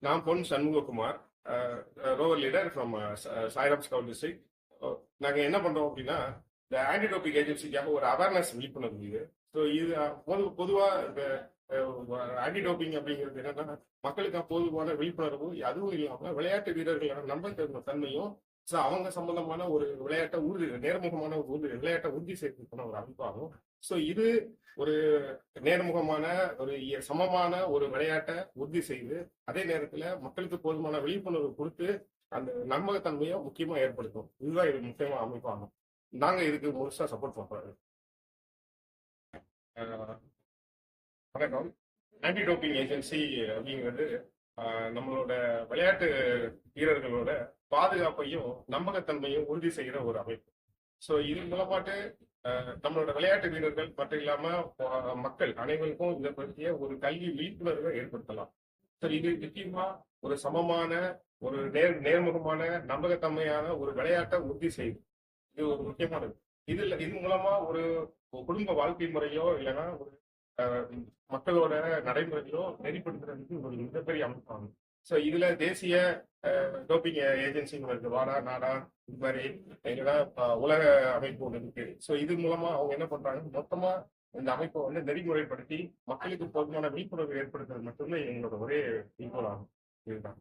நான் பொன் Shanmugakumar, rover leader from Sairam scout district. நாங்கள் என்ன பண்றோம் அப்படின்னா, இந்த ஆன்டி டோப்பிங் ஏஜென்சிக்காக ஒரு அவேர்னஸ் விழிப்புணர்வு இது. ஸோ இது பொதுவாக இந்த ஆன்டி டோப்பிங் அப்படிங்கிறது என்னன்னா, மக்களுக்கு பொதுவான விழிப்புணர்வு, அதுவும் இல்லாமல் விளையாட்டு வீரர்களான நம்பகத்தன்மை தன்மையும், ஸோ அவங்க சம்பந்தமான ஒரு விளையாட்டை நேர்முகமான ஒரு விளையாட்டை உறுதி செய்யறதுக்கான ஒரு அமைப்பாகும். ஸோ இது ஒரு நேர்முகமான ஒரு சமமான ஒரு விளையாட்டை உறுதி செய்து, அதே நேரத்தில் மக்களுக்கு போதுமான விழிப்புணர்வு கொடுத்து அந்த நம்பகத்தன்மையை முக்கியமா ஏற்படுத்தும். இதுதான் இது முக்கியமா அமைப்பாகும். நாங்க இதுக்கு முழுசா சப்போர்ட் பண்றோம். வணக்கம். ஆன்டி டோப்பிங் ஏஜென்சி அப்படிங்கிறது நம்மளோட விளையாட்டு வீரர்களோட பாதுகாப்பையும் நம்பகத்தன்மையும் உறுதி செய்கிற ஒரு அமைப்பு. ஸோ இது மூலமாட்டு நம்மளோட விளையாட்டு வீரர்கள் மட்டும் இல்லாம மக்கள் அனைவருக்கும் இதை பற்றிய ஒரு கல்வி விழிப்புணர்வை ஏற்படுத்தலாம். ஸோ இது முக்கியமா ஒரு சமமான ஒரு நேர்முகமான நம்பகத்தன்மையான ஒரு விளையாட்டை உறுதி செய்யுது. இது ஒரு முக்கியமானது. இது மூலமா ஒரு குடும்ப வாழ்க்கை முறையோ இல்லைன்னா ஒரு மக்களோட நடைமுறையோ நெறிப்படுத்துறதுக்கு ஒரு மிகப்பெரிய அமைப்பாகும். ஸோ இதுல தேசிய டோப்பிங் ஏஜென்சிங்க இருக்கு, வாடா நாடா, இது மாதிரி எங்கெல்லாம் உலக அமைப்பு ஒன்று இருக்கு. ஸோ இது மூலமா அவங்க என்ன பண்றாங்க, மொத்தமா இந்த அமைப்பை வந்து நெறிமுறைப்படுத்தி மக்களுக்கு போதுமான விழிப்புணர்வு ஏற்படுத்துறது மட்டும்தான் எங்களோட ஒரே குறிக்கோள் ஆகும். இதுதான்.